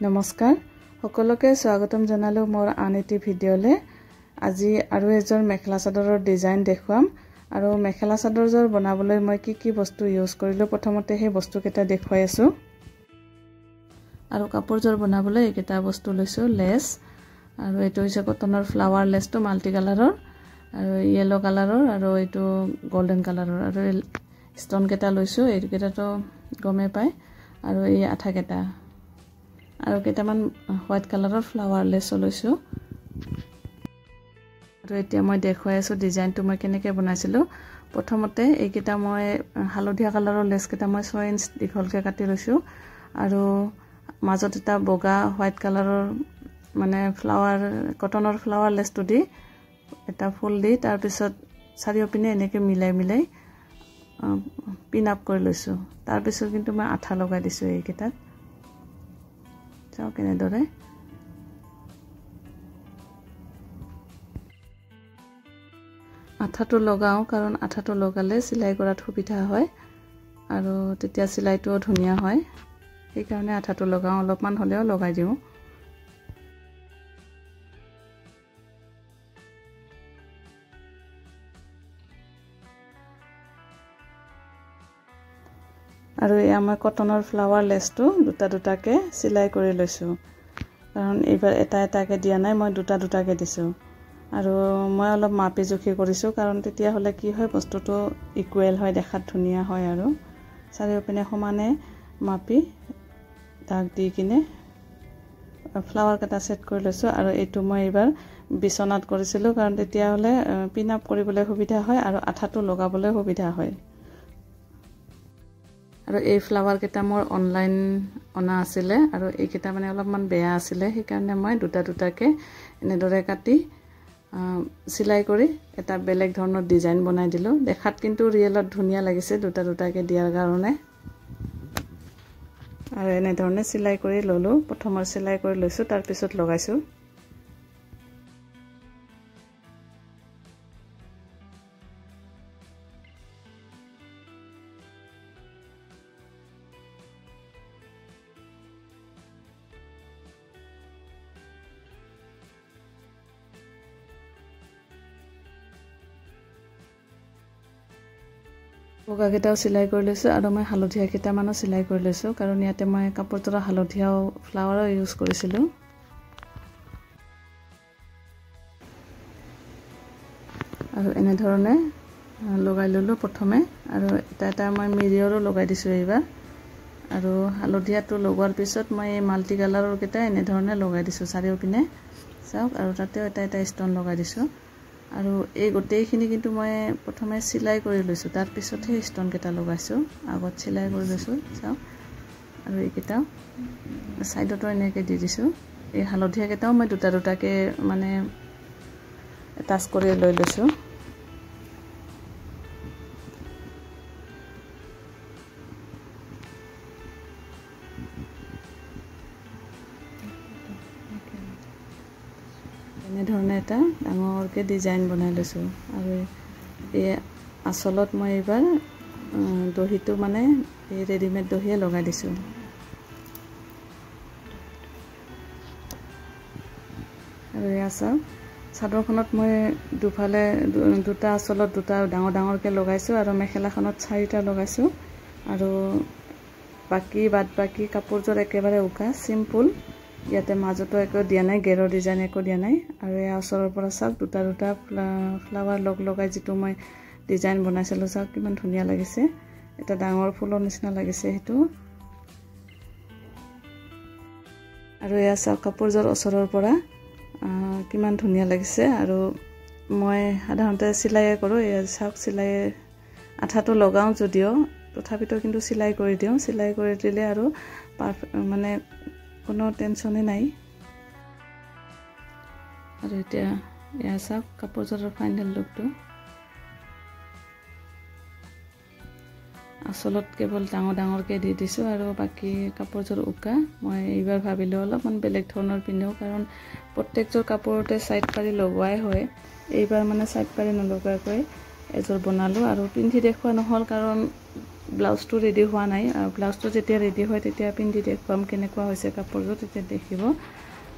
নমস্কাৰ সকলোকে স্বাগতম জনালো মোৰ আন এটি ভিডিঅ'লে আজি আৰু এজৰ মেখেলা চাদৰৰ ডিজাইন দেখুৱাম আৰু মেখেলা চাদৰজৰ বনাবলৈ মই কি বস্তু ইউজ কৰিলো প্ৰথমতে সেই বস্তু কেটা দেখুৱাই আছো আৰু কাপোৰজৰ বনাবলৈ এইকেটা বস্তু লৈছো লেস আৰু এটো হৈছে কটনৰ ফ্লাৱাৰ লেসটো মাল্টি কালাৰৰ আৰু ইয়েলো কালাৰৰ আৰু এটো গোল্ডেন কালাৰৰ আৰু ষ্টন কেটা লৈছো এইকেটাটো গমে পায় আৰু এই আঠা কেটা আৰু কেটামান হোৱাইট কালাৰৰ ফ্লাৱাৰ লেস লৈছো আৰু এতিয়া মই দেখুৱাই আছো ডিজাইনটো মই কেনেকৈ বনাইছিলো প্ৰথমতে এইকেটা মই হালধীয়া কালাৰৰ লেস কেটা মই 6 ইঞ্চ দীঘলকৈ কাটি লৈছো আৰু মাজত এটা বগা হোৱাইট কালাৰৰ মানে ফ্লাৱাৰ কটনৰ ফ্লাৱাৰ লেসটো দি এটা ফুল দি তাৰ পিছত চাৰিওপিনে এনেকৈ মিলাই পিন আপ কৰি লৈছো তাৰ পিছত কিন্তু মই আঠা লগাই দিছো এইকেটাত চাও কেনে দৰে আঠাটো লগাও কাৰণ আঠাটো লগালে সিলাই কৰাত সুবিধা হয় আৰু তেতিয়া সিলাইটো ধুনিয়া হয় এই কাৰণে আঠাটো লগাও অলপমান হলেও লগাই দিও আৰু এই আমাৰ কটনৰ ফ্লাৱাৰ লেসটো দুটাকে সিলাই কৰি লৈছো কাৰণ এইবাৰ এটাকে দিয়া নাই মই দুটাকে দিছো আৰু মই অলপ মাপি জুখি কৰিছো কাৰণ তেতিয়া হলে কি হয় বস্তুটো ইকুৱেল হয় দেখাত ধুনিয়া হয় আৰু চাৰিওপিনে সমানে মাপি দাগ দি কিনে ফ্লাৱাৰ কেটা সেট কৰি লৈছো আৰু এইটো মই এইবাৰ বিছনাত কৰিছিলো কাৰণ তেতিয়া হলে পিন আপ কৰিবলৈ সুবিধা হয় আৰু আঠাটো লগাবলৈ সুবিধা হয় আৰু এই ফ্লাৱাৰ কেটা মোৰ অনলাইন অনা আছিলে আৰু এই কেটা মানে অলপমান বেয়া আছিলে সেই কাৰণে মই দুটাকে এনেদৰে কাটি সিলাই কৰি এটা বেলেগ ধৰণৰ ডিজাইন বনাই দিলো দেখাত কিন্তু ৰিয়েলত ধুনিয়া লাগিছে দুটাকে দিয়াৰ কাৰণে আৰু এনে ধৰণে সিলাই কৰি ললো প্ৰথমৰ সিলাই কৰি লৈছো তাৰ পিছত লগাইছো বগা কেটাও সিলাই কৰি লৈছো আৰু মই হালধীয়া কেটা মানো সিলাই কৰি লৈছো কাৰণ ইয়াতে মই কাপোৰটোৰ হালধীয়াও ফ্লাৱাৰো ইউজ কৰিছিলো আৰু এনে ধৰণে লগাই ললো প্ৰথমে আৰু এটা মই মিৰৰো লগাই দিছো এইবাৰ আৰু হালধীয়াটো লগোৱাৰ পিছত মই মাল্টি কালাৰৰ কেটা এনে ধৰণে লগাই দিছো চাৰিওপিনে চাওক আৰু তাতেও এটা ষ্টন লগাই দিছো আৰু এই গোটেইখিনি কিন্তু মই প্ৰথমে সিলাই কৰি লৈছো তাৰ পিছতহে ষ্টন কেটা লগাইছো আগত সিলাই কৰি লৈছো চাও আৰু এইকেটা সাইডটো এনেকৈ দি দিছো এই হালধীয়া কেটাও মই দুটাকে মানে টাচ কৰি লৈ লৈছো এনে ধৰণে এটা ডাঙৰকে ডিজাইন বনাই লৈছো আৰু এই আসলত মই এবাৰ দহিটো মানে এই ৰেডিমেড দহিয়ে লগাই দিছো আৰু এই চাদৰখনত মই দুফালে দুটা আসলত দুটা ডাঙৰকে লগাইছো আৰু মেখেলাখনত 4টা লগাইছো আৰু বাদ বাকি কাপোৰজৰ একেবাৰে উকা সিম্পল ইয়াতে মাজতো একো দিয়া নাই গেৰৰ ডিজাইন একো দিয়া নাই আৰু এই ওচৰৰ পৰা চাওক দুটা ফ্লাৱাৰ লগাই যেটো মই ডিজাইন বনাইছিলো চাওক কিমান ধুনিয়া লাগিছে এটা ডাঙৰ ফুলৰ নিচিনা লাগিছে হেতু আৰু এই চাওক কাপোৰজৰ ওচৰৰ পৰা কিমান ধুনিয়া লাগিছে আৰু মই সাধাৰণতে সিলাই কৰো এই চাওক সিলাই আঠাটো লগাও যদিও তথাপিতো কিন্তু সিলাই কৰি দিও সিলাই কৰি দিলে আৰু মানে কোনো টেনচনে নাই আৰু এতিয়া এয়া চাওক কাপোৰজৰ ফাইনেল লুকটো আসলত কেৱল ডাঙৰকে দি দিছো আৰু বাকি কাপোৰজৰ উকা মই এইবাৰ ভাবিলো অলপমান বেলেগ ধৰণৰ পিন্ধো কাৰণ প্ৰত্যেকজৰ কাপোৰতে সাইড পাৰি লগোৱাই হয় এইবাৰ মানে সাইড পাৰি নলগাকৈ এজৰ বনালো আৰু পিন্ধি দেখুৱা নহল কাৰণ ব্লাউজটো ৰেডি হোৱা নাই আৰু ব্লাউজটো যেতিয়া ৰেডি হয় তেতিয়া পিন্ধি দেখুৱাম কেনেকুৱা হৈছে কাপোৰযোৰ তেতিয়া দেখিব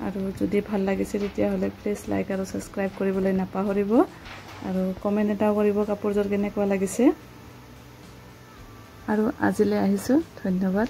আৰু যদি ভাল লাগিছে তেতিয়াহ'লে প্লিজ লাইক আৰু ছাবস্ক্ৰাইব কৰিবলৈ নাপাহৰিব আৰু কমেণ্ট এটাও কৰিব কাপোৰযোৰ কেনেকুৱা লাগিছে আৰু আজিলৈ আহিছোঁ ধন্যবাদ।